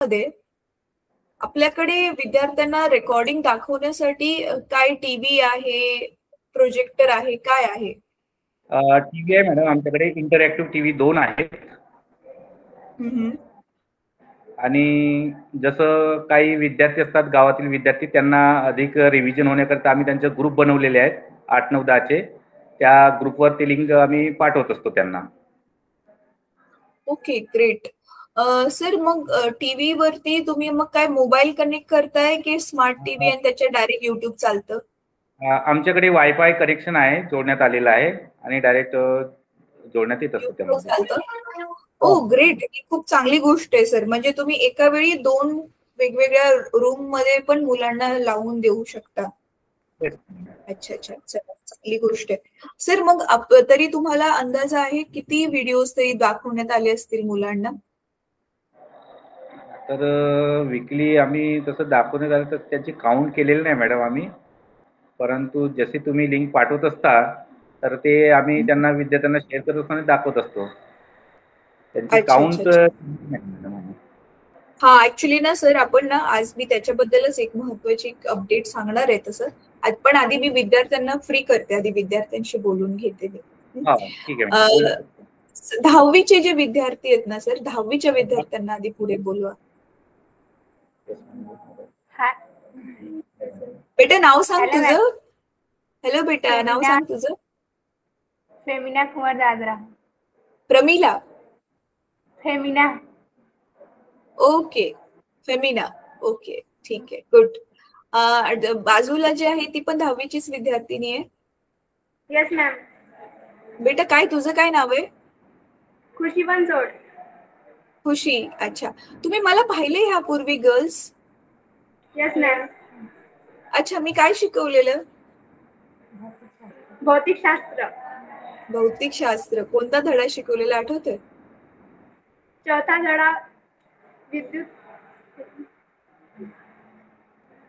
मध्ये आपल्याकडे विद्यार्थ्यांना रेकॉर्डिंग दाखवण्यासाठी काय टीव्ही आहे, प्रोजेक्टर आहे, काय आहे? टीव्ही आहे मॅडम, आमच्याकडे इंटरॅक्टिव्ह टीव्ही 2 आहेत. आणि जसं काही विद्यार्थी असतात गावातील विद्यार्थी, त्यांना अधिक रिव्हिजन होण्याकरता आम्ही त्यांचे ग्रुप बनवलेले आहेत 8, 9, 10चे. त्या ग्रुपवर ती लिंक आम्ही पाठवत असतो त्यांना. Okay, great. सर मग टीव्ही वरती तुम्ही मग काय मोबाईल कनेक्ट करताय की स्मार्ट टीव्ही आणि त्याच्या डायरेक्ट युट्यूब चालतं? आमच्याकडे वायफाय कनेक्शन आहे, जोडण्यात आलेलं आहे आणि डायरेक्ट जोडण्यात येत असतो युट्यूब त्यामध्ये. चालतं. ओ ग्रेट, ही खूप चांगली गोष्ट आहे सर. म्हणजे तुम्ही एका वेळी 2 वेगवेगळ्या रूम मध्ये पण मुलांना लावून देऊ शकता. अच्छा अच्छा, चला चांगली गोष्ट आहे. सर मग तरी तुम्हाला अंदाज आहे किती व्हिडिओज तरी दाखवण्यात आले असतील मुलांना? तर वीकली आम्ही तसं दाखवण्यात आलं तर त्याची काउंट केलेलं नाही मॅडम आम्ही. परंतु जशी तुम्ही लिंक पाठवत असता तर ते आम्ही त्यांना विद्यार्थ्यांना शेअर करत असताना दाखवत असतो. त्यांची अच्छा अच्छा काउंट अच्छा. हा ऍक्च्युली ना सर, आपण ना आज मी त्याच्याबद्दलच एक महत्वाची अपडेट सांगणार आहे. तसं पण आधी मी विद्यार्थ्यांना फ्री करते, आधी विद्यार्थ्यांशी बोलून घेते मी. ठीक आहे मॅडम. 10वीचे जे विद्यार्थी आहेत ना सर, 10वीच्या विद्यार्थ्यांना आधी पुढे बोलवा. बेटा नाव सांग तुझं. हॅलो बेटा, नाव सांग तुझं. फेमिना कुमार दादरा. प्रमिला. फेमिना. ओके, फेमिना. ओके, ठीक आहे, गुड. बाजूला जे आहे ती पण 10वीचीच विद्यार्थिनी आहे. Yes ma'am. बेटा काय तुझं काय नाव आहे? खुशी बनसोड. खुशी. अच्छा, तुम्ही मला पाहिले ह्यापूर्वी गर्ल्स? Yes ma'am. अच्छा, मी काय शिकवलेलं? भौतिकशास्त्र. भौतिकशास्त्र. कोणता धडा शिकवलेला आठवतोय? चौथा धडा विद्युत.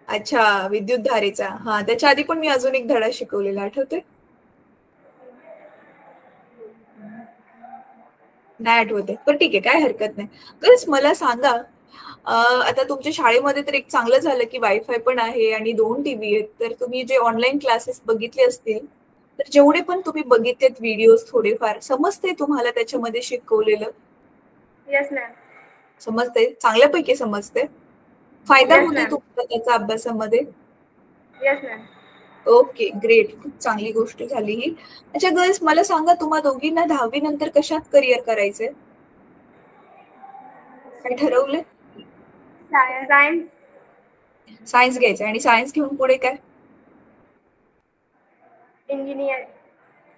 अच्छा, विद्युत धारेचा. हा, त्याच्या आधी पण मी अजून एक धडा शिकवलेला आठवतोय? नाही आठवते, पण ठीक आहे, काय हरकत नाही. खरंच मला सांगा, आता तुमच्या शाळेमध्ये तर एक चांगलं झालं की वायफाय पण आहे आणि 2 टीव्ही आहेत. तर तुम्ही जे ऑनलाईन क्लासेस बघितले असतील, तर जेवढे पण तुम्ही बघितलेत व्हिडिओज थोडेफार समजते तुम्हाला त्याच्यामध्ये शिकवलेलं? Yes ma'am. समजते, चांगल्यापैकी समजते? फायदा होतोय तुम्हाला त्याचा अभ्यासामध्ये? Yes ma'am. Okay, great. खूप चांगली गोष्ट झाली ही. अच्छा गर्ल्स, मला सांगा, तुम्हा दोघींना 10वी नंतर कशात करिअर करायचंय? काय ठरवलंय? सायन्स. सायन्स घ्यायचं. आणि सायन्स घेऊन पुढे काय? इंजिनियर.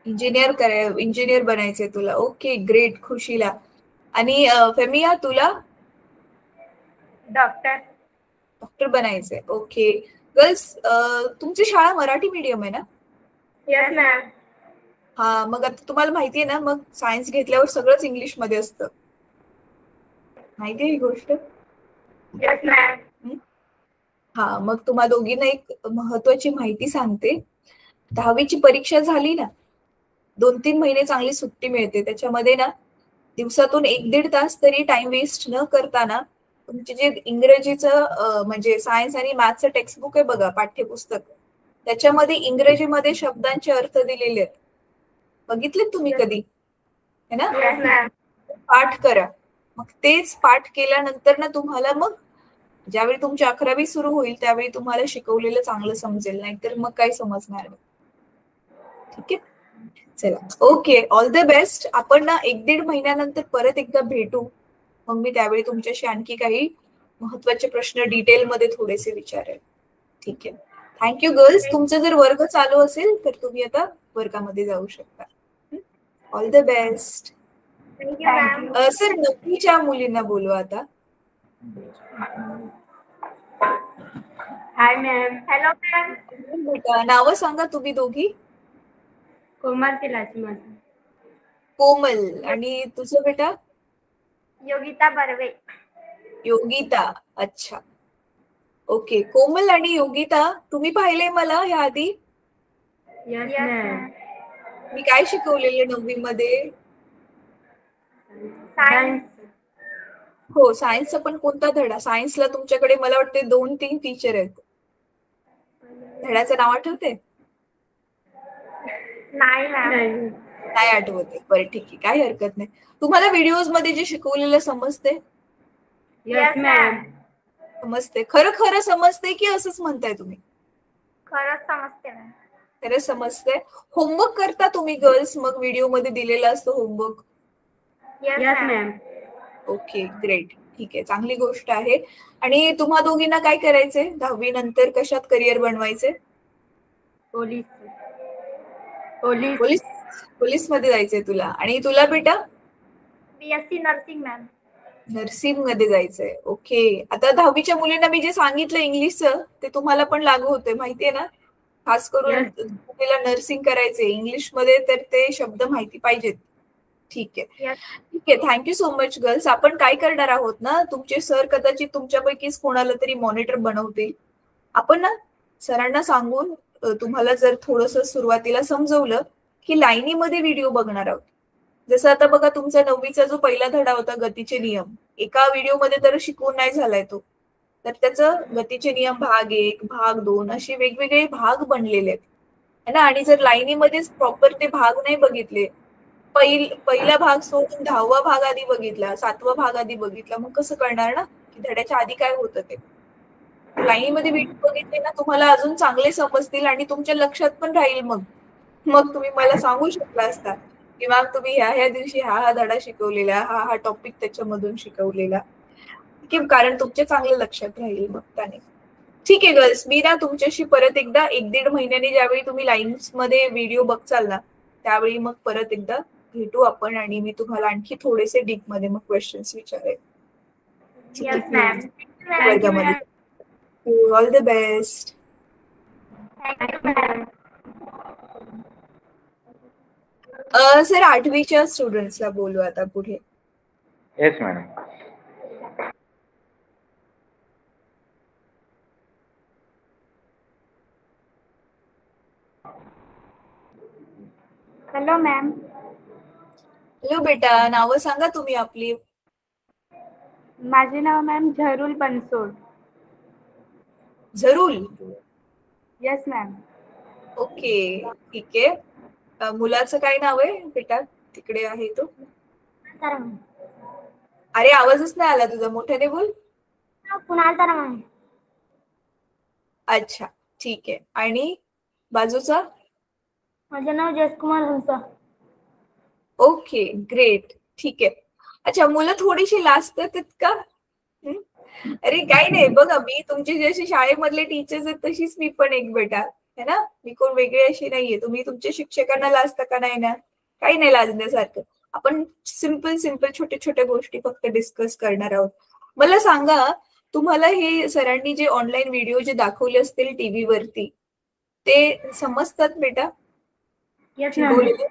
इंजिनियर बनायचंय तुला. Okay, great. खुशीला. आणि फेमिया, तुला? डॉक्टर बनायचंय. ओके. गर्ल्स, तुमची शाळा मराठी मीडियम आहे ना? Yes ma'am. हा, मग आता तुम्हाला माहितीये ना, मग सायन्स घेतल्यावर सगळंच इंग्लिश मध्ये असतं. माहितीये ही गोष्ट? Yes ma'am. हा, मग तुम्हा दोघींना एक महत्वाची माहिती सांगते. 10वीची परीक्षा झाली ना, 2-3 महिने चांगली सुट्टी मिळते. त्याच्यामध्ये ना दिवसातून 1-1.5 तास तरी टाइम वेस्ट न करताना तुमचे जे इंग्रजीचं म्हणजे सायन्स आणि मॅथचं टेक्स्टबुक आहे बघा, पाठ्यपुस्तक, त्याच्यामध्ये इंग्रजीमध्ये शब्दांचे अर्थ दिलेले आहेत. बघितलेत तुम्ही कधी? है ना? Yes ma'am. पाठ करा. मग तेच पाठ केल्यानंतर ना तुम्हाला मग ज्यावेळी तुमची 11वी सुरू होईल त्यावेळी तुम्हाला शिकवलेलं चांगलं समजेल, नाहीतर मग काय समजणार नाही. ठीक आहे, चला. Okay, all the best. आपण ना 1-1.5 महिन्यानंतर परत एकदा भेटू. मग मी त्यावेळी तुमच्याशी आणखी काही महत्वाचे प्रश्न डिटेलमध्ये थोडेसे विचारेल. ठीक आहे. Thank you girls. तुमचा जर वर्ग चालू असेल तर तुम्ही आता वर्गामध्ये जाऊ शकता. All the best. Thank you ma'am. Sir, 9वीच्या मुलींना बोलवा आता. Hi ma'am. Hello ma'am. बेटा नावं सांगा तुम्ही दोघी. कोमल तिलाची माझं. कोमल. आणि तुझं बेटा? योगिता बर्वे. योगिता. अच्छा, ओके. कोमल आणि योगिता, तुम्ही पाहिले मला याआधी? Yes ma'am. मी काय शिकवलेलं 9वी मध्ये? सायन्स. हो, सायन्सचा पण कोणता धडा? सायन्सला तुमच्याकडे मला वाटते 2-3 टीचर आहेत. धड्याचं नाव आठवते? नाही मॅम. नाही आठवते. बरं ठीक आहे, काही हरकत नाही. तुम्हाला व्हिडिओज मध्ये जे शिकवलेलं समजते? Yes ma'am. समजते? खरं खरं समजते की असंच म्हणताय तुम्ही? खरंच समजते मॅम. खरं समजते. होमवर्क करता तुम्ही गर्ल्स? मग व्हिडिओ मध्ये दिलेला असतो homework? Yes ma'am. Okay, great. ठीक आहे, चांगली गोष्ट आहे. आणि तुम्हा दोघींना काय करायचंय 10वी नंतर? कशात करिअर बनवायचे? पोलीस. पोलीस. पोलीस पोलीस मध्ये जायचंय तुला. आणि तुला बेटा? BSc nursing ma'am. नर्सिंग मध्ये जायचंय. ओके. आता 10वीच्या मुलींना मी जे सांगितलं इंग्लिशचं ते तुम्हाला पण लागू होते, माहितीये ना? खास करून तुम्हाला नर्सिंग करायचंय इंग्लिश मध्ये, तर ते शब्द माहिती पाहिजेत. ठीक आहे, ठीक आहे. Thank you so much girls. आपण काय करणार आहोत ना, तुमचे सर कदाचित तुमच्यापैकीच कोणाला तरी मॉनिटर बनवतील. आपण ना सरांना सांगून तुम्हाला जर थोडस सुरुवातीला समजवलं की लाईनीमध्ये व्हिडिओ बघणार आहोत. जसं आता बघा, तुमचा 9वीचा जो पहिला धडा होता गतीचे नियम, एका व्हिडिओमध्ये तर शिकवून नाही झालाय तो. तर त्याचं गतीचे नियम भाग 1, भाग 2 असे वेगवेगळे भाग बनलेले आहेत है ना. आणि जर लाईनीमध्येच प्रॉपर ते भाग नाही बघितले, पहिला भाग सोडून 10वा भाग आधी बघितला, 7वा भाग आधी बघितला, मग कसं कळणार ना की धड्याच्या आधी काय होतं ते. लाईनीमध्ये व्हिडिओ बघितले ना, तुम्हाला अजून चांगले समजतील आणि तुमच्या लक्षात पण राहील. मग तुम्ही मला सांगू शकला असता की मॅम तुम्ही ह्या दिवशी हा धडा शिकवलेला, हा टॉपिक त्याच्यामधून शिकवलेला, की कारण तुमच्या चांगलं लक्षात राहील मग त्याने. ठीक आहे गर्ल्स, मी ना तुमच्याशी परत एकदा 1-1.5 महिन्याने ज्यावेळी तुम्ही लाईन्स मध्ये व्हिडिओ बघचाल ना, त्यावेळी मग परत एकदा भेटू आपण आणि मी तुम्हाला आणखी थोडेसे डीप मध्ये मग क्वेश्चन्स विचारेल. Yes ma'am. वर्गामध्ये. All the best. Thank you ma'am. Sir 8वीच्या स्टुडंट्सला बोलू आता पुढे. Yes madam. Hello ma'am. Hello बेटा, नावं सांगा तुम्ही आपली. माझे नाव ma'am Zarul Bansod. Zarul? Yes ma'am. Okay, ठीक आहे. मुलाचं काय नाव आहे बेटा? तिकडे आहे तो. अरे आवाजच नाही आला तुझा, मोठ्याने बोल. कुणाल तरंग. अच्छा, ठीक आहे. आणि बाजूचा? माझे नाव जसकुमार हंसा. Okay, great. ठीक आहे. अच्छा, मुलं थोडीशी लाजतात का? अरे काही नाही, बघा मी तुमची जशी शाळेमधले टीचर्स आहेत तशीच मी पण एक बेटा है ना. मी कोण वेगळी अशी नाहीये. तुम्ही तुमच्या शिक्षकांना लाजता का नाही ना? काही नाही लाजण्यासारखं. आपण सिंपल छोट्या छोट्या गोष्टी फक्त डिस्कस करणार आहोत. मला सांगा, तुम्हाला हे सरांनी जे ऑनलाईन व्हिडिओ जे दाखवले असतील टीव्ही वरती, ते समजतात बेटा? शिकवलेले?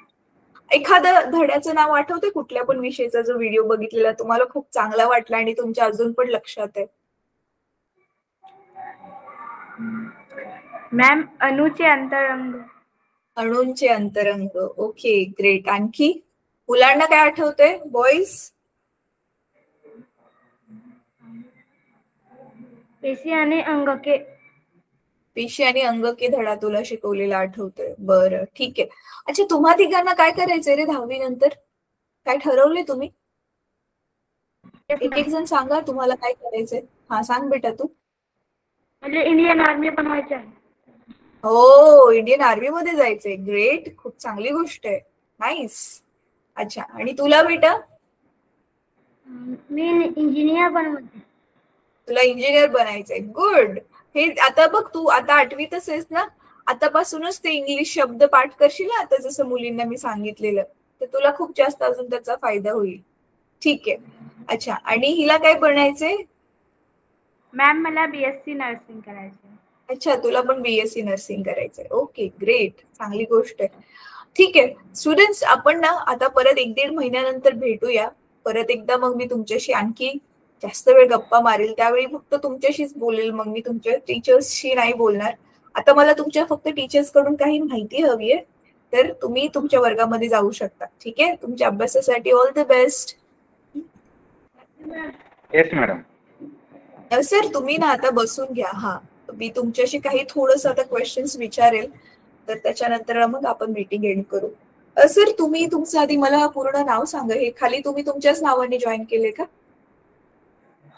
एखादं धड्याचं नाव आठवते कुठल्या पण विषयाचा जो व्हिडिओ बघितलेला तुम्हाला खूप चांगला वाटला आणि तुमच्या अजून पण लक्षात आहे? मॅम अणूचे अंतरंग. अणूंचे अंतरंग. Okay, great. आणखी मुलांना काय आठवतंय बॉईज? पेशी आणि अंगके. पेशी आणि अंगके धडा तुला शिकवलेला आठवतोय. बरं, ठीक आहे. अच्छा, तुम्हा तिघांना काय करायचंय रे 10वी नंतर? काय ठरवलंय तुम्ही? एक जण सांगा तुम्हाला काय करायचंय. हा सांग बेटा तू. मला इंडियन आर्मी बनवायचं आहे. हो, इंडियन आर्मी मध्ये जायचंय. ग्रेट, खूप चांगली गोष्ट आहे. नाईस. अच्छा, आणि तुला बेटा? मी इंजिनियर बनवायचं. तुला इंजिनियर बनायचंय. गुड. हे आता बघ, तू आता 8वीतच आहेस ना, आतापासूनच ते इंग्लिश शब्द पाठ करशील ना, आता जसं मुलींना मी सांगितलेलं, तर तुला खूप जास्त अजून त्याचा फायदा होईल. ठीक आहे. अच्छा, आणि हिला काय बनायचंय? मॅम मला BSc नर्सिंग करायचं. अच्छा, तुला पण BSc नर्सिंग करायचंय. ओके, ग्रेट, चांगली गोष्ट आहे. ठीक आहे स्टुडंट्स, आपण ना आता परत 1-1.5 महिन्यानंतर भेटूया परत एकदा. मग मी तुमच्याशी आणखी जास्त वेळ गप्पा मारेल. त्यावेळी फक्त तुमच्याशीच बोलेल, मग मी तुमच्या टीचर्सशी नाही बोलणार. आता मला तुमच्या फक्त टीचर्स कडून काही माहिती हवी आहे, तर तुम्ही तुमच्या वर्गामध्ये जाऊ शकता. ठीक आहे, तुमच्या अभ्यासासाठी all the best. Yes madam. Sir तुम्ही ना आता बसून घ्या. हा, मी तुमच्याशी काही थोडस आता क्वेश्चन्स विचारेल, तर त्याच्यानंतर मग आपण मीटिंग एंड करू. सर तुम्ही तुमचं आधी मला पूर्ण नाव सांगा. हे खाली तुम्ही तुमच्याच नावाने जॉईन केले का?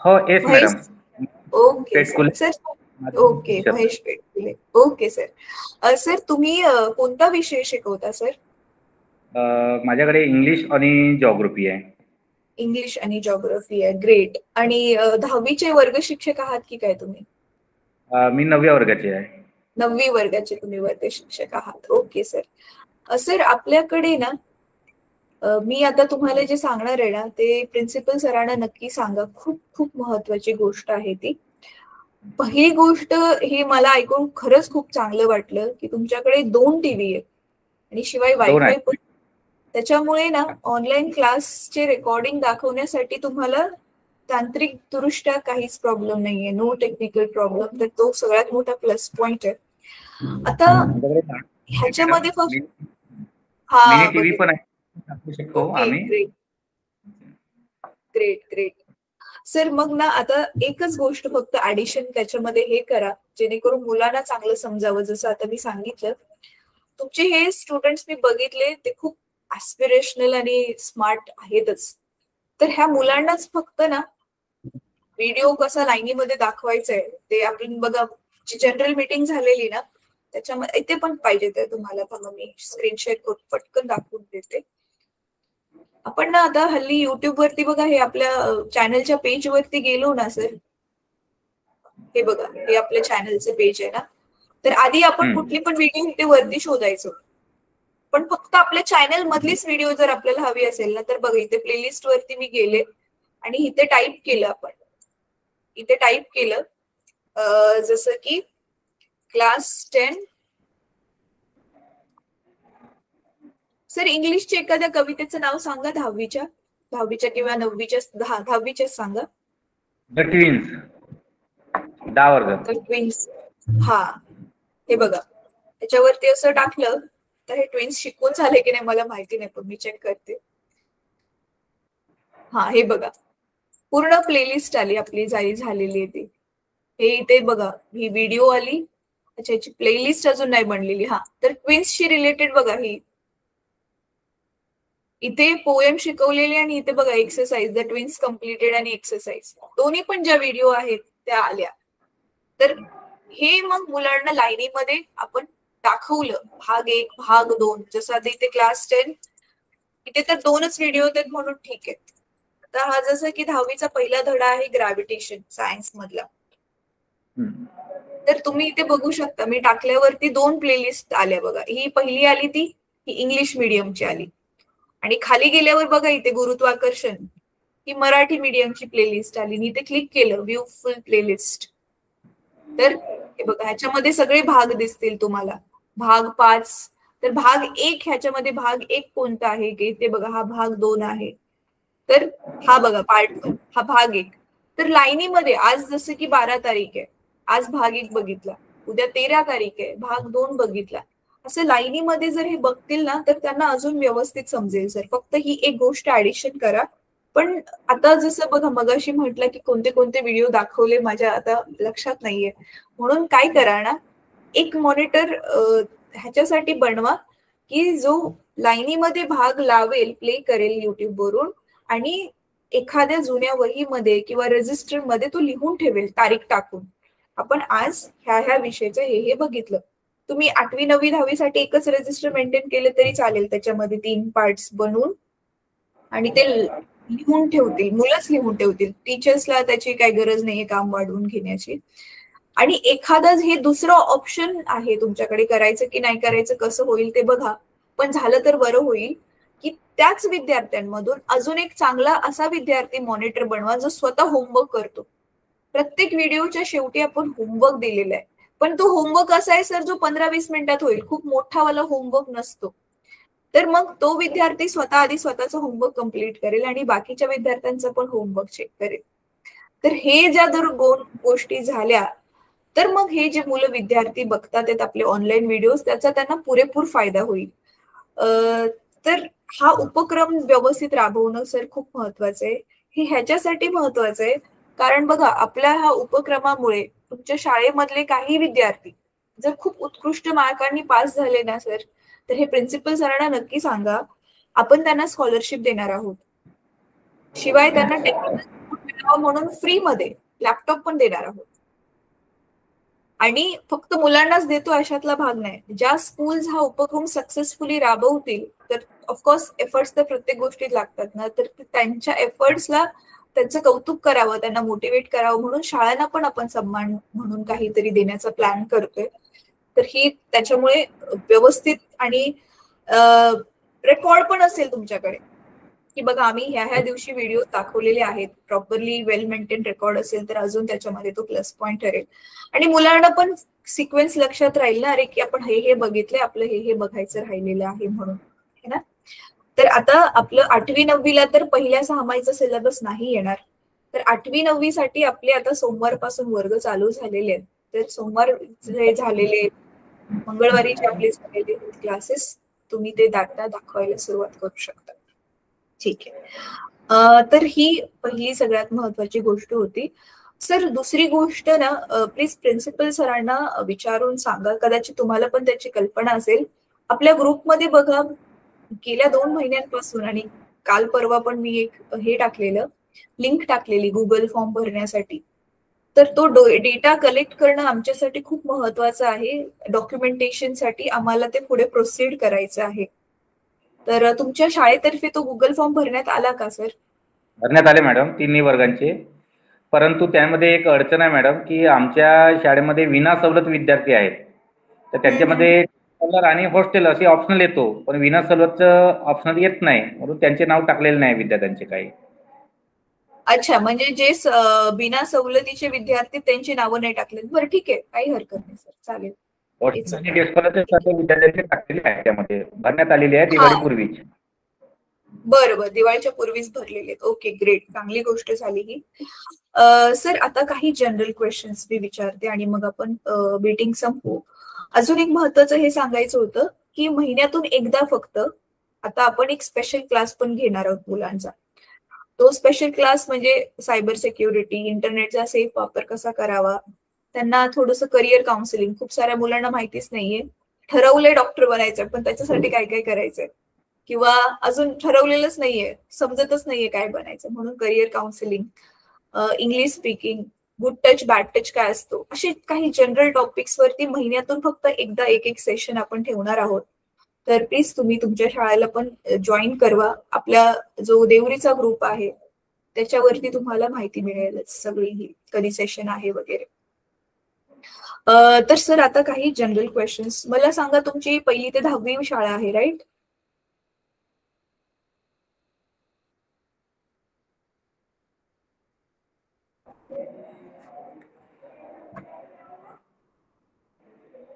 हो yes Mahesh. Madam. Okay sir. Petkule. Sir okay, Mahesh Petkule. Okay sir. Sir तुम्ही कोणता विषय शिकवता सर? माझ्याकडे इंग्लिश आणि जॉग्राफी आहे. इंग्लिश आणि जॉग्राफी आहे. ग्रेट. आणि 10वीचे वर्ग शिक्षक आहात की काय तुम्ही? मी 9व्या वर्गाचे आहे. 9वी वर्गाचे तुम्ही वर्ग शिक्षक आहात. Okay sir. सर आपल्याकडे ना मी आता तुम्हाला जे सांगणार आहे ना ते प्रिन्सिपल सरांना नक्की सांगा. खूप खूप महत्वाची गोष्ट आहे ती. पहिली गोष्ट ही मला ऐकून खरंच खूप चांगलं वाटलं की तुमच्याकडे 2 टीव्ही आहेत आणि शिवाय वायफाय पण. त्याच्यामुळे ना ऑनलाईन क्लासचे रेकॉर्डिंग दाखवण्यासाठी तुम्हाला तांत्रिक दृष्ट्या काहीच प्रॉब्लेम नाहीये. No technical problem. तर तो सगळ्यात मोठा प्लस पॉइंट आहे. आता ह्याच्यामध्ये फक्त हा टीव्ही पण आहे शकतो आम्ही. Great great. सर मग ना आता एकच गोष्ट फक्त ऍडिशन त्याच्यामध्ये हे करा जेणेकरून मुलांना चांगलं समजावं. जसं आता मी सांगितलं तुमचे हे स्टुडंट्स मी बघितले ते खूप ऍस्पिरेशनल आणि स्मार्ट आहेतच. तर ह्या मुलांनाच फक्त ना व्हिडिओ कसा लाईनीमध्ये दाखवायचा आहे ते आपण बघा. जी जनरल मीटिंग झालेली ना त्याच्यामध्ये इथे पण पाहिजे ते तुम्हाला. बघा मी स्क्रीन शेअर करून पटकन दाखवून देते. आपण ना आता हल्ली युट्यूब वरती बघा हे आपल्या चॅनलच्या पेज वरती गेलो ना सर, हे बघा हे आपल्या चॅनलचं पेज आहे ना. तर आधी आपण कुठली पण व्हिडिओ इथे वरती शोधायचो, पण फक्त आपल्या चॅनल मधलीच व्हिडिओ जर आपल्याला हवी असेल ना तर बघा इथे प्लेलिस्ट वरती मी गेले आणि इथे टाईप केलं. आपण इथे टाईप केलं जसं की क्लास 10. सर इंग्लिशच्या एखाद्या कवितेचं नाव सांगा. 10वीच्या किंवा 10वीच्याच सांगा. The twins. 10 वर्ग. ट्विन्स. हा हे बघा त्याच्यावरती असं टाकलं तर हे ट्विन्स शिकवून झाले की नाही मला माहिती नाही, पण मी चेक करते. हा हे बघा पूर्ण प्लेलिस्ट आली आपली झालेली आहे ती. हे इथे बघा ही व्हिडिओ आली. अच्छा याची प्लेलिस्ट अजून नाही बनलेली. हा तर ट्विन्सशी रिलेटेड बघा ही इथे पोएम शिकवलेली आणि इथे बघा एक्सरसाइज द ट्विन्स कम्प्लिटेड आणि एक्सरसाइज दोन्ही पण ज्या व्हिडिओ आहेत त्या आल्या. तर हे मग मुलांना लाईनीमध्ये आपण दाखवलं भाग 1 भाग 2. जसं आता इथे क्लास 10 इथे तर 2च व्हिडिओ आहेत म्हणून ठीक आहे. आता हा जसं की 10वीचा पहिला धडा आहे ग्रॅव्हिटेशन सायन्स मधला. तर तुम्ही इथे बघू शकता मी टाकल्यावरती 2 प्लेलिस्ट आल्या बघा. ही पहिली आली ती ही इंग्लिश मीडियमची आली आणि खाली गेल्यावर बघा इथे गुरुत्वाकर्षण ही मराठी मीडियमची प्लेलिस्ट आली. मी इथे क्लिक केलं व्ह्यू फुल प्लेलिस्ट. तर हे बघा ह्याच्यामध्ये सगळे भाग दिसतील तुम्हाला. भाग 5 तर भाग 1 ह्याच्यामध्ये भाग 1 कोणता आहे की ते बघा हा भाग 2 आहे. तर हा बघा पार्ट 1 हा भाग 1. तर लाईनीमध्ये आज जसं की 12 तारीख आहे आज भाग 1 बघितला, उद्या 13 तारीख आहे भाग 2 बघितला. असं लाईनीमध्ये जर हे बघतील ना तर त्यांना अजून व्यवस्थित समजेल सर. फक्त ही एक गोष्ट ऍडिशन करा. पण आता जसं बघा मगाशी म्हटलं की कोणते कोणते व्हिडिओ दाखवले माझ्या आता लक्षात नाहीये, म्हणून काय करा ना एक मॉनिटर ह्याच्यासाठी बनवा की जो लाईनीमध्ये भाग लावेल प्ले करेल युट्यूब वरून आणि एखाद्या जुन्या वहीमध्ये किंवा रजिस्टर मध्ये तो लिहून ठेवेल तारीख टाकून. आपण आज ह्या विषयाचं हे बघितलं. तुम्ही 8वी 9वी 10वी साठी एकच रजिस्टर मेंटेन केले तरी चालेल. त्याच्यामध्ये 3 पार्ट्स बनवून आणि ते लिहून ठेवतील. मुलंच लिहून ठेवतील. टीचर्सला त्याची काही गरज नाहीये काम वाढवून घेण्याची. आणि एखादा हे दुसरं ऑप्शन आहे तुमच्याकडे करायचं की नाही करायचं कसं होईल ते बघा. पण झालं तर बरं होईल की त्याच विद्यार्थ्यांमधून अजून एक चांगला असा विद्यार्थी मॉनिटर बनवा जो स्वतः होमवर्क करतो. प्रत्येक व्हिडिओच्या शेवटी आपण होमवर्क दिलेला आहे, पण तो होमवर्क असा आहे सर जो 15-20 मिनिटात होईल. खूप मोठावाला होमवर्क नसतो. तर मग तो विद्यार्थी स्वतः आधी स्वतःचा होमवर्क कम्प्लीट करेल आणि बाकीच्या विद्यार्थ्यांचा पण होमवर्क चेक करेल. तर हे ज्या जर गोष्टी झाल्या तर मग हे जे मुलं विद्यार्थी बघतात आहेत आपले ऑनलाईन व्हिडिओज त्याचा त्यांना पुरेपूर फायदा होईल. तर हा उपक्रम व्यवस्थित राबवणं सर खूप महत्वाचं आहे. हे ह्याच्यासाठी महत्वाचं आहे कारण बघा आपल्या ह्या उपक्रमामुळे तुमच्या शाळेमधले काही विद्यार्थी जर खूप उत्कृष्ट मार्कांनी पास झाले ना सर, तर हे प्रिन्सिपल सरांना नक्की सांगा, आपण त्यांना स्कॉलरशिप देणार आहोत. शिवाय त्यांना टेक्निकल सपोर्ट मिळावा म्हणून फ्री मध्ये लॅपटॉप पण देणार आहोत. आणि फक्त मुलांनाच देतो अशातला भाग नाही. ज्या स्कूल्स हा उपक्रम सक्सेसफुली राबवतील तर ऑफकोर्स एफर्ट्स तर प्रत्येक गोष्टीत लागतात ना, तर त्यांच्या एफर्ट्सला त्यांचं कौतुक करावं, त्यांना मोटिवेट करावं म्हणून शाळांना पण आपण सन्मान म्हणून काहीतरी देण्याचा प्लॅन करतोय. तर ही त्याच्यामुळे व्यवस्थित आणि रेकॉर्ड पण असेल तुमच्याकडे की बघा आम्ही ह्या दिवशी व्हिडिओ दाखवलेले आहेत, प्रॉपरली वेल मेंटेन रेकॉर्ड असेल तर अजून त्याच्यामध्ये तो प्लस पॉइंट ठरेल. आणि मुलांना पण सिक्वेन्स लक्षात राहील ना, अरे की आपण हे बघितले, आपलं हे बघायचं राहिलेलं आहे म्हणून, है ना. तर आता आपलं 8वी 9वीला तर पहिल्या 6 महिन्याचा सिलेबस नाही येणार. तर 8वी 9वी साठी आपले आता सोमवारपासून वर्ग चालू झालेले आहेत. तर सोमवार जे झालेले, मंगळवारी जे आपले झालेले क्लासेस तुम्ही ते डाटा दाखवायला सुरुवात करू शकता. ठीक आहे. तर ही पहिली सगळ्यात महत्वाची गोष्ट होती. सर दुसरी गोष्ट ना, प्लीज प्रिन्सिपल सरांना विचारून सांगा, कदाचित तुम्हाला पण त्याची कल्पना असेल. आपल्या ग्रुपमध्ये बघा गेल्या 2 महिन्यांपासून आणि काल परवा पण मी एक हे टाकलेलं, लिंक टाकलेली गुगल फॉर्म भरण्यासाठी. तर तो डेटा कलेक्ट करणं आमच्यासाठी खूप महत्वाचं आहे. डॉक्युमेंटेशनसाठी आम्हाला ते पुढे प्रोसीड करायचं आहे. तर तुमच्या शाळेतर्फे तो गुगल फॉर्म भरण्यात आला का सर? भरण्यात आले मॅडम, 3 वर्गांचे. परंतु त्यामध्ये एक अडचण आहे मॅडम की आमच्या शाळेमध्ये विना सवलत विद्यार्थी आहेत. तर त्याच्यामध्ये कलर आणि हॉस्टेल असे ऑप्शनल येतो, पण विना सवलतचं ऑप्शनल येत नाही, म्हणून त्यांचे नाव टाकलेले नाही विद्यार्थ्यांचे काही. अच्छा, म्हणजे जे बिना सवलतीचे विद्यार्थी त्यांची नावं नाही टाकलेत. बरं ठीक आहे, काही हरकत नाही सर, चालेल. हॉस्टेल आणि डे स्कॉलरचे सर्व विद्यार्थ्यांचे टाकलेले आहेत, त्यामध्ये भरण्यात आलेली आहे दिवाळीपूर्वीच. बरं, दिवाळीच्या पूर्वीच भरलेले. ओके ग्रेट, चांगली गोष्ट झाली ही. सर आता काही जनरल क्वेश्चन्स मी विचारते आणि मग आपण मीटिंग संपवू. अजून एक महत्वाचं हे सांगायचं होतं की महिन्यातून एकदा फक्त आता आपण एक स्पेशल क्लास पण घेणार आहोत मुलांचा. तो स्पेशल क्लास म्हणजे सायबर सिक्युरिटी, इंटरनेटचा सेफ वापर कसा करावा, त्यांना थोडंसं करिअर काउन्सिलिंग. खूप साऱ्या मुलांना माहितीच नाहीये, ठरवलंय डॉक्टर बनायचं पण त्याच्यासाठी काय काय करायचंय, किंवा अजून ठरवलेलंच नाहीये, समजतच नाहीये काय बनायचं, म्हणून career counselling, English speaking, good touch bad touch काय असतो, असे काही जनरल टॉपिक्स वरती महिन्यातून फक्त एकदा एक सेशन आपण ठेवणार आहोत. तर प्लीज तुम्ही तुमच्या शाळेला पण जॉईन करवा. आपल्या जो देवरीचा ग्रुप आहे त्याच्यावरती तुम्हाला माहिती मिळेलच सगळी ही कधी सेशन आहे वगैरे. तर सर आता काही जनरल क्वेश्चन्स मला सांगा. तुमची 1ली ते 10वी शाळा आहे राईट?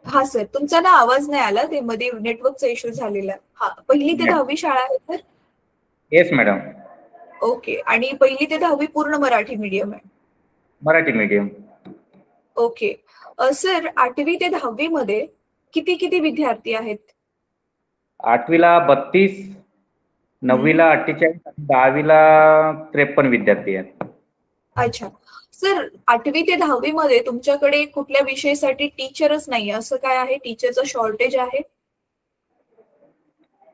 हा सर, तुमचा ना आवाज नाही आला, ते मध्ये नेटवर्कचा इश्यू झालेला. हा, 1ली ते 10वी शाळा आहे सर? Yes madam. ओके, आणि 1ली ते 10वी पूर्ण मराठी मीडियम आहे? मराठी मीडियम. ओके. सर 8वी ते 10वी मध्ये किती विद्यार्थी आहेत? 8वीला 32, 9वीला 48, 10वीला 53 विद्यार्थी आहेत. अच्छा सर, 8वी ते 10वी मध्ये तुमच्याकडे कुठल्या विषयासाठी टीचरच नाही असं काय आहे? टीचरचं शॉर्टेज आहे?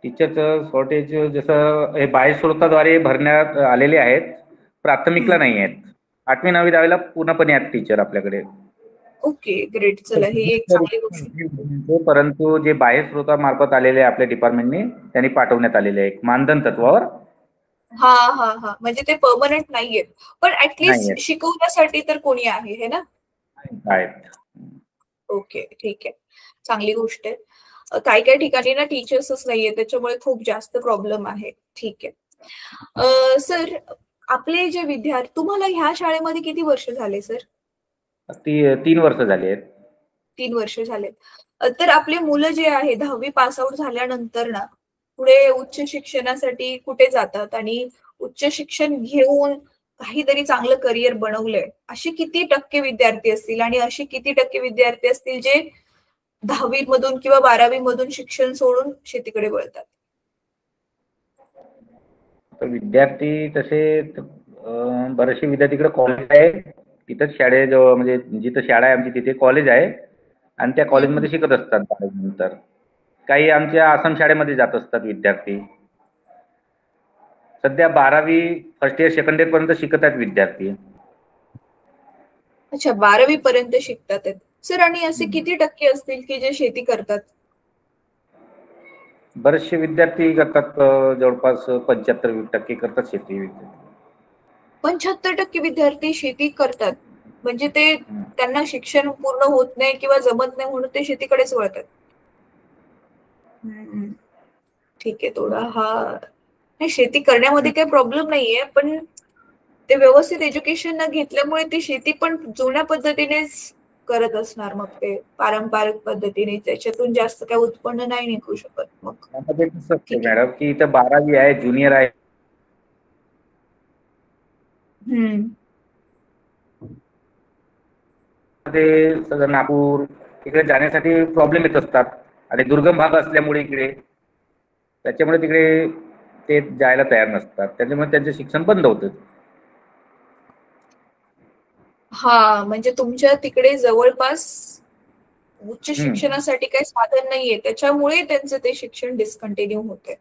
टीचरचं शॉर्टेज जसं हे बाह्य स्रोताद्वारे भरण्यात आलेले आहेत, प्राथमिकला नाही आहेत. 8वी 9वी 10वीला पूर्णपणे आहेत टीचर आपल्याकडे. ओके ग्रेट, चला ही एक चांगली गोष्ट. परंतु जे बाह्य स्रोतामार्फत आलेले आहे आपल्या डिपार्टमेंटने त्यांनी पाठवण्यात आलेले आहे मानधन तत्वावर. हा हा हा, म्हणजे ते परमनंट नाहीये, पण ऍटलीस्ट शिकवण्यासाठी तर कोणी आहे, हे ना? ओके ठीक आहे, चांगली गोष्ट आहे. काही ठिकाणी ना टीचर्सच नाहीये, त्याच्यामुळे खूप जास्त प्रॉब्लेम आहे. ठीक आहे. सर आपले जे विद्यार्थी, तुम्हाला ह्या शाळेमध्ये किती वर्ष झाले सर? 3 वर्ष झाली आहेत. 3 वर्ष झालेत. तर आपले मुलं जे आहे 10वी पास आउट झाल्यानंतर ना पुढे उच्च शिक्षणासाठी कुठे जातात, आणि उच्च शिक्षण घेऊन काहीतरी चांगलं करिअर बनवलंय असे किती टक्के विद्यार्थी असतील, आणि असे किती टक्के विद्यार्थी असतील जे 10वी मधून किंवा 12वी मधून शिक्षण सोडून शेतीकडे वळतात? विद्यार्थी तसे बरेचसे विद्यार्थी इकडे कॉलेज आहे, तिथंच शाळेजवळ म्हणजे जिथं शाळा आहे आमची तिथे कॉलेज आहे आणि त्या कॉलेजमध्ये शिकत असतात बारावीनंतर. काही आमच्या आसाम शाळेमध्ये जात असतात विद्यार्थी. सध्या 12वी फर्स्ट इयर सेकंड इयर पर्यंत शिकत आहेत विद्यार्थी. अच्छा, 12वी पर्यंत शिकतात सर. आणि असे किती टक्के असतील की जे शेती करतात? बरेचसे विद्यार्थी करतात, जवळपास 75% करतात शेती. 75% विद्यार्थी शेती करतात म्हणजे ते त्यांना शिक्षण पूर्ण होत नाही किंवा जमत नाही म्हणून ते शेतीकडेच वळतात. ठीक आहे. थोडा हा शेती करण्यामध्ये काही प्रॉब्लेम नाहीये, पण ते व्यवस्थित एज्युकेशन न घेतल्यामुळे ती शेती पण जुन्या पद्धतीनेच करत असणार. मग ते पारंपरिक पद्धतीने त्याच्यातून जास्त काही उत्पन्न नाही निघू शकत. मग मॅडम की इथं 12वी आहे, ज्युनियर आहे. सगळं नागपूर इकडे जाण्यासाठी प्रॉब्लेम येत असतात आणि दुर्गम भाग असल्यामुळे इकडे त्याच्यामुळे तिकडे ते जायला तयार नसतात, त्याच्यामुळे त्यांचे शिक्षण बंद होतं. हा, म्हणजे तुमच्या तिकडे जवळपास उच्च शिक्षणासाठी काही साधन नाहीये, त्याच्यामुळे त्यांचं ते शिक्षण डिस्कंटिन्यू होते.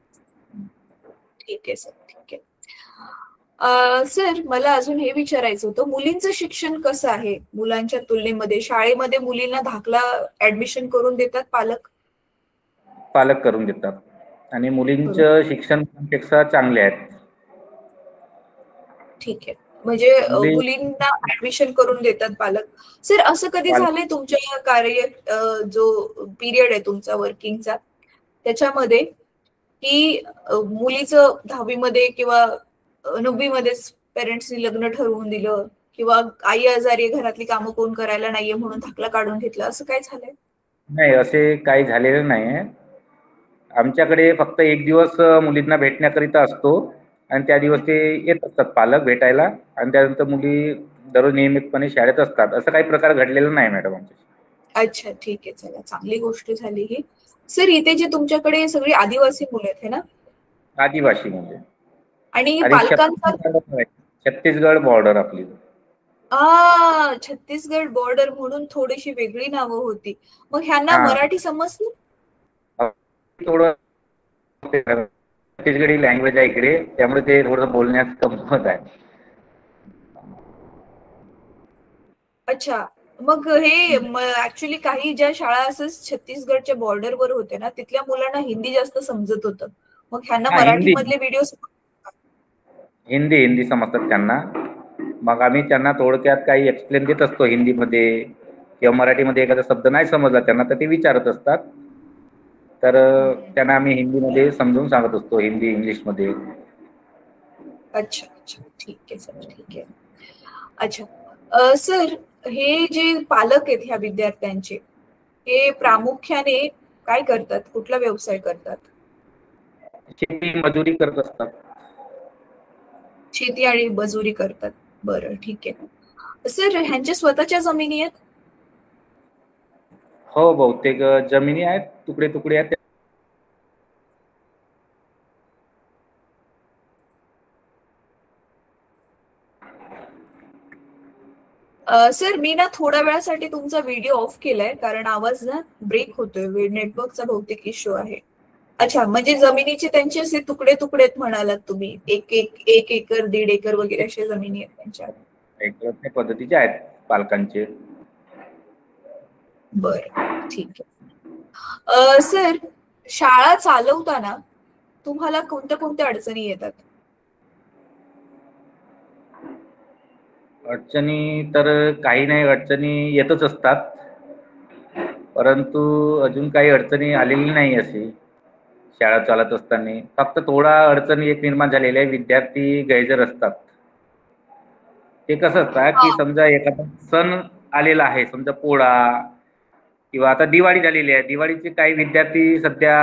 ठीक आहे सर, ठीक आहे. सर, मला अजून हे विचारायचं होतं, मुलींचं शिक्षण कसं आहे मुलांच्या तुलनेमध्ये? शाळेमध्ये मुलींना धाकला ऍडमिशन करून देतात पालक करून देतात आणि मुलींचं शिक्षण पेक्षा चांगले आहेत. ठीक आहे, म्हणजे मुलींना ऍडमिशन करून देतात पालक. सर, असं कधी झालंय तुमच्या कार्य जो पिरियड आहे तुमचा वर्किंगचा त्याच्यामध्ये की मुलीचं 10वी मध्ये किंवा 9वी मध्येच पेरेंट्सनी लग्न ठरवून दिलं किंवा आई आजारी घरातली कामं कोण करायला नाहीये म्हणून धाकला काढून घेतला, असं काय झालंय? नाही, असे काही झालेलं नाही. आमच्याकडे फक्त एक दिवस मुलींना भेटण्याकरिता असतो आणि त्या दिवस ते येत असतात पालक भेटायला आणि त्यानंतर मुली दररोज नियमितपणे शाळेत असतात. असं काही प्रकार घडलेला नाही मॅडम आमच्या. अच्छा, ठीक आहे. चला, चांगली गोष्ट झाली ही. सर, इथे जे तुमच्याकडे सगळी आदिवासी मुलं आहेत, है ना? आदिवासी म्हणजे आणि पालकांचा छत्तीसगड बॉर्डर आपली. छत्तीसगड बॉर्डर म्हणून थोडीशी वेगळी नावं होती. मग ह्यांना मराठी समजते? थोडं छत्तीसगडी लँग्वेज आहे इकडे, त्यामुळे ते थोडं बोलण्यास गंमत आहे. अच्छा, मग हे ऍक्च्युली काही ज्या शाळा असं छत्तीसगडच्या बॉर्डरवर होते ना, तिथल्या मुलांना हिंदी जास्त समजत होतं. मग ह्यांना मराठी मधले व्हिडिओ हिंदी समजतात त्यांना. मग आम्ही त्यांना थोडक्यात काही एक्सप्लेन देत असतो हिंदीमध्ये किंवा मराठीमध्ये. एखादा शब्द नाही समजला त्यांना तर ते विचारत असतात, तर त्यांना आम्ही हिंदीमध्ये समजून सांगत असतो, हिंदी इंग्लिशमध्ये. अच्छा, ठीक आहे सर, ठीक आहे. अच्छा सर, हे जे पालक आहेत ह्या विद्यार्थ्यांचे, हे प्रामुख्याने काय करतात? कुठला व्यवसाय करतात? शेती मजुरी करत असतात. शेती आणि मजुरी करतात. बरं, ठीक आहे. सर, ह्यांच्या स्वतःच्या जमिनी आहेत? हो, बहुतेक जमिनी आहेत, तुकडे तुकडे आहेत. सर, मी ना थोड्या वेळासाठी तुमचा व्हिडिओ ऑफ केलाय कारण आवाज ना ब्रेक होतोय, नेटवर्कचा बहुतेक इश्यू आहे. अच्छा, म्हणजे जमिनीचे त्यांचे असे तुकडे तुकडे म्हणालात तुम्ही, एक एकर 1.5 एकर वगैरे अशा जमिनी आहेत त्यांच्या पद्धतीचे आहेत पालकांचे. बरं, ठीक आहे. सर, शाळा चालवताना तुम्हाला कोणत्या कोणत्या अडचणी येतात? अडचणी तर काही नाही, अडचणी येतच असतात, परंतु अजून काही अडचणी आलेली नाही अशी शाळा चालत असताना. फक्त थोडा अडचणी एक निर्माण झालेल्या आहे, विद्यार्थी गैरहजर असतात. ते कसं असतं की समजा एखादा सण आलेला आहे, समजा पोळा किंवा आता दिवाळी झालेली आहे, दिवाळीचे काही विद्यार्थी सध्या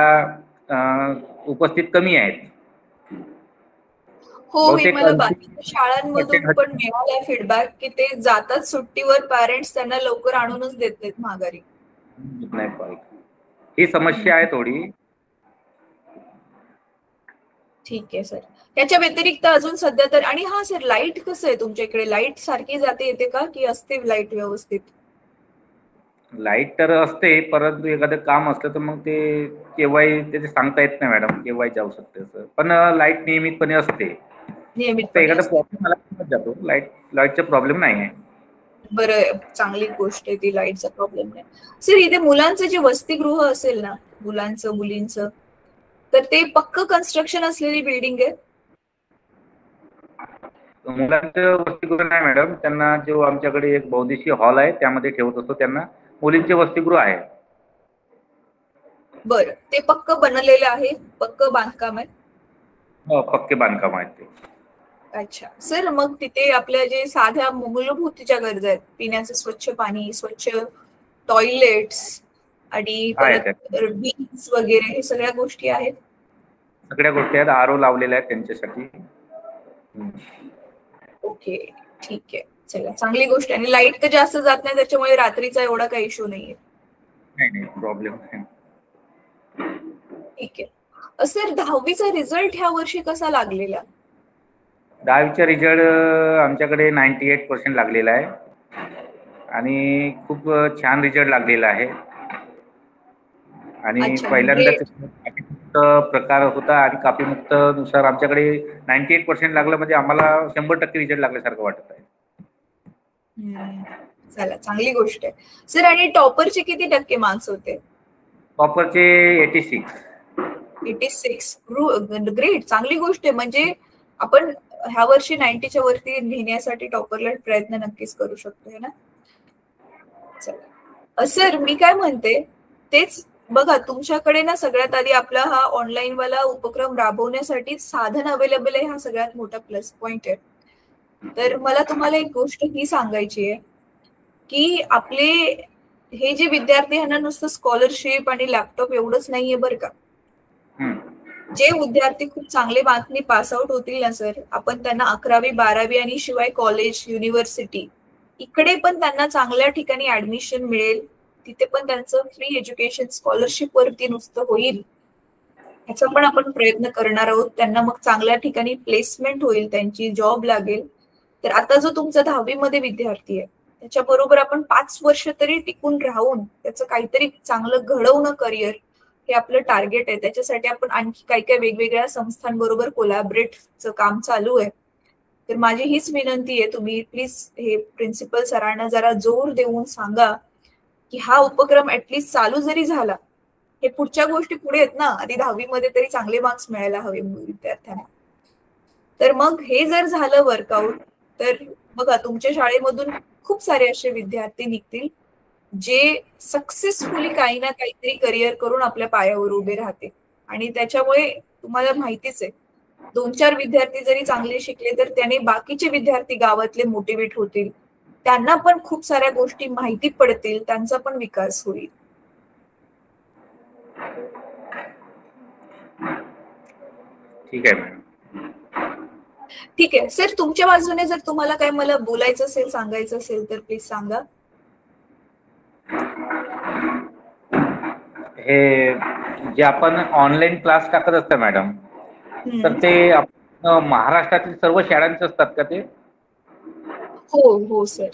उपस्थित कमी आहेत. हो, हे मला बाकीच्या शाळांमधून पण मिळाला फीडबॅक की ते जातात सुट्टीवर, पॅरेंट्स त्यांना लवकर आणूनच देत नाहीत माघारी. ही समस्या आहे थोडी. ठीक आहे सर. याच्या व्यतिरिक्त अजून सध्या तर, आणि हा सर, लाईट कसं आहे तुमच्या इकडे? लाईट सारखी जाते येते का, की असते लाईट व्यवस्थित? लाईट तर असते, परंतु एखादं काम असलं तर मग ते केव्हाही त्याचे सांगता येत नाही मॅडम, केव्हाही जाऊ शकते असं. पण लाईट नियमितपणे असते. फक्त नियमितपणे एखादा असते. प्रॉब्लेम आला तर जातो. लाईटचा प्रॉब्लेम नाही आहे. बरं, चांगली गोष्ट आहे ती, लाईटचा प्रॉब्लेम नाही. सर, इथे मुलांचं जे वसतिगृह असेल ना, मुलांचं मुलींचं, तर ते पक्क कन्स्ट्रक्शन असलेली बिल्डिंग आहे? मुलांचं वसतिगृह नाही मॅडम, त्यांना जो आमच्याकडे एक बहुउद्देशीय हॉल आहे त्यामध्ये ठेवत असतो त्यांना. मुलींचे वसतिगृह आहे. बरं, ते पक्क बनलेलं आहे, पक्क बांधकाम आहे? पक्के बांधकाम आहेत ते. अच्छा सर, मग तिथे आपल्या जे साध्या मूलभूत ज्या गरजा आहेत, पिण्याचं स्वच्छ पाणी, स्वच्छ टॉयलेट्स आणि परत बीच वगैरे, हे सगळ्या गोष्टी आहेत? सगळ्या गोष्टी आहेत. आरओ लावलेल्या आहेत त्यांच्यासाठी. ओके, ठीक आहे. चला, चांगली गोष्ट आहे. आणि लाईट तर जास्त जात नाही, त्याच्यामुळे रात्रीचा एवढा काही इश्यू नाहीये. नाही प्रॉब्लेम नाही. ठीक आहे सर. 10वीचा रिझल्ट ह्या वर्षी कसा लागलेला? 10वीचा रिझल्ट आमच्याकडे 98% लागलेला आहे आणि खूप छान रिझल्ट लागलेला आहे. आणि पहिल्यांदा प्रकार होता आणि कापीमुक्त नुसार आमच्याकडे 98% लागलं, म्हणजे आम्हाला 100% रिझल्ट लागल्यासारखं वाटत आहे. चला, चांगली गोष्ट आहे सर. आणि टॉपरचे किती टक्के मार्क्स होते? टॉपरचे 86. 86. ग्रेट, चांगली गोष्ट आहे. म्हणजे आपण ह्या वर्षी 90च्या वरती घेण्यासाठी टॉपरला प्रयत्न नक्कीच करू शकतो, है ना? चला सर, मी काय म्हणते तेच बघा, तुमच्याकडे ना सगळ्यात आधी आपला हा ऑनलाईन वाला उपक्रम राबवण्यासाठी साधन अवेलेबल आहे, हा सगळ्यात मोठा प्लस पॉइंट आहे. तर मला तुम्हाला एक गोष्ट ही सांगायची आहे की आपले हे जे विद्यार्थी ह्यांना नुसतं स्कॉलरशिप आणि लॅपटॉप एवढंच नाहीये बरं का. जे विद्यार्थी खूप चांगले मार्कनी पास आउट होतील ना सर, आपण त्यांना 11वी 12वी आणि शिवाय कॉलेज, युनिव्हर्सिटी, इकडे पण त्यांना चांगल्या ठिकाणी ऍडमिशन मिळेल. तिथे पण त्यांचं फ्री एज्युकेशन स्कॉलरशिप वरती नुसतं होईल, ह्याचा पण आपण प्रयत्न करणार आहोत. त्यांना मग चांगल्या ठिकाणी प्लेसमेंट होईल, त्यांची जॉब लागेल. तर आता जो तुमचा 10वी मध्ये विद्यार्थी आहे, त्याच्याबरोबर आपण 5 वर्ष तरी टिकून राहून त्याचं काहीतरी चांगलं घडवणं करिअर, हे आपलं टार्गेट आहे. त्याच्यासाठी आपण आणखी काही काही वेगवेगळ्या संस्थांबरोबर कोलॅबरेटचं काम चालू आहे. तर माझी हीच विनंती आहे, तुम्ही प्लीज हे प्रिन्सिपल सरांना जरा जोर देऊन सांगा की हा उपक्रम ऍटलीस्ट चालू जरी झाला, हे पुढच्या गोष्टी पुढे आहेत ना, आधी 10वी मध्ये तरी चांगले मार्क्स मिळायला हवे विद्यार्थ्यांना. तर मग हे जर झालं वर्कआउट, तर बघा तुमच्या शाळेमधून खूप सारे असे विद्यार्थी निघतील जे सक्सेसफुली काही ना काहीतरी करिअर करून आपल्या पायावर उभे राहतील. आणि त्याच्यामुळे तुम्हाला माहितीच आहे, 2-4 विद्यार्थी जरी चांगले शिकले तर त्याने बाकीचे विद्यार्थी गावातले मोटिवेट होतील, त्यांना पण खूप साऱ्या गोष्टी माहिती पडतील, त्यांचा पण विकास होईल. ठीक आहे मॅडम. ठीक आहे सर, तुमच्या बाजूने जर तुम्हाला काय मला बोलायचं असेल, सांगायचं असेल तर प्लीज सांगा. हे जे आपण ऑनलाईन क्लास टाकत असतो मॅडम, तर ते महाराष्ट्रातील सर्व शाळांचे असतात का ते? हो सर.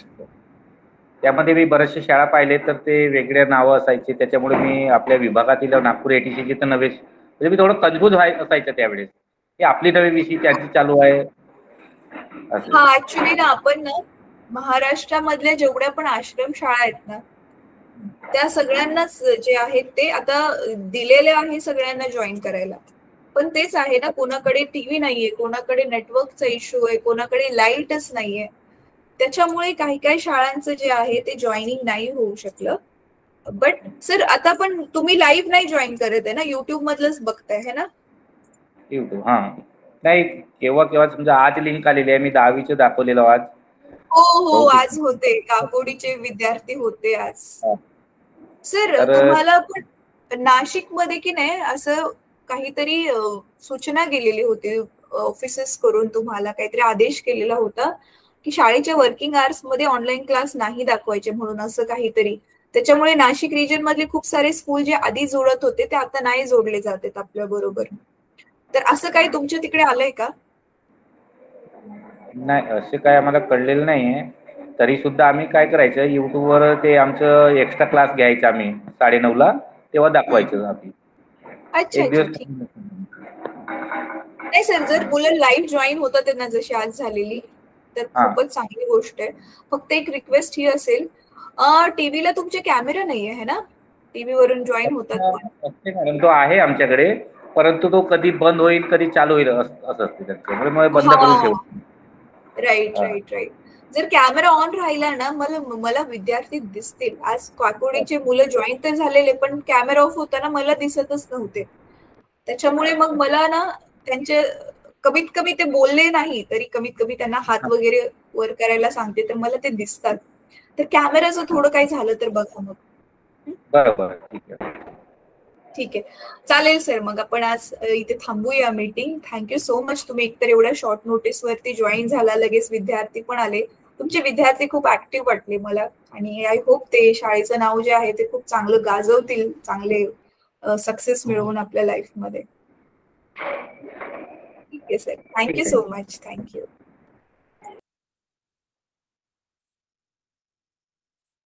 त्यामध्ये मी बरेचसे शाळा पाहिले तर ते वेगळ्या नावं असायचे, त्याच्यामुळे मी आपल्या विभागातील नागपूर ATC तर नव्हेच, म्हणजे मी थोडं कन्फ्यूज असायचं त्यावेळेस, की आपली नवी विषय त्यांची चालू आहे. हा, ऍक्च्युली ना आपण ना महाराष्ट्रामधल्या जेवढ्या पण आश्रम शाळा आहेत ना, त्या सगळ्यांनाच जे आहेत ते आता दिलेले आहे सगळ्यांना जॉईन करायला. पण तेच आहे ना, कोणाकडे टीव्ही नाहीये, कोणाकडे नेटवर्कचा इश्यू आहे, कोणाकडे लाईटच नाहीये. त्याच्यामुळे काही काही शाळांचं जे आहे ते जॉईनिंग नाही होऊ शकलं. बट सर, आता पण तुम्ही लाईव्ह नाही जॉईन करत आहे ना, युट्यूब मधलंच बघताय है ना? युट्यूब, हा. नाही, केव्हा समजा आज लिंक आलेली आहे, मी 10वीचे दाखवलेलं आज. हो, आज होते, काकोडीचे विद्यार्थी होते आज. सर, तुम्हाला पण नाशिक मध्ये की नाही असं काहीतरी सूचना गेलेली होती ऑफिसेस करून, तुम्हाला काहीतरी आदेश केलेला होता की शाळेच्या वर्किंग आवर्स मध्ये ऑनलाईन क्लास नाही दाखवायचे म्हणून, असं काहीतरी. त्याच्यामुळे नाशिक रिजन मधले खूप सारे स्कूल जे आधी जोडत होते ते आता नाही जोडले जातात आपल्या बरोबर. तर असं काही तुमच्या तिकडे आलंय का? नाही, असे काय आम्हाला कळलेलं नाहीये. तरी सुद्धा आम्ही काय करायचं, युट्यूबवर ते आमचं एक्स्ट्रा क्लास घ्यायचं आम्ही 9:30ला, तेव्हा दाखवायचं आम्ही. अच्छा एक अच्छा, दिवस ठीक. नाही सर, जर मुलं लाईव्ह जॉईन होतात त्यांना जशी आज झालेली, तर खूपच चांगली गोष्ट आहे. फक्त एक रिक्वेस्ट ही असेल, टीव्हीला तुमचे कॅमेरा नाहीये है ना? टीव्ही वरून जॉईन होतात पण. मॅडम तो आहे आमच्याकडे, परंतु तो कधी बंद होईल कधी चालू होईल असं असते त्याच्यामुळे मग बंद करून ठेवतो. Right right right. जर कॅमेरा ऑन राहिला ना, मला विद्यार्थी दिसतील. आज काकोडीचे मुलं जॉईन तर झालेले, पण कॅमेरा ऑफ होताना मला दिसतच नव्हते. त्याच्यामुळे मग मला ना त्यांचे कमीत कमी ते बोलले नाही तरी कमीत कमी त्यांना हात वगैरे वर करायला सांगते, तर मला ते दिसतात. तर कॅमेराचं थोडं काही झालं तर बघा मग. बरोबर, ठीक आहे. ठीक आहे, चालेल सर. मग आपण आज इथे थांबूया मीटिंग. Thank you so much. तुम्ही एकतर एवढ्या शॉर्ट नोटीस वरती जॉईन झाला, लगेच विद्यार्थी पण आले. तुमचे विद्यार्थी खूप ऍक्टिव्ह वाटले मला, आणि आय होप ते शाळेचं नाव जे आहे ते खूप चांगलं गाजवतील, चांगले सक्सेस मिळवून आपल्या लाईफ मध्ये. ठीक आहे sir, thank you so much. Thank you.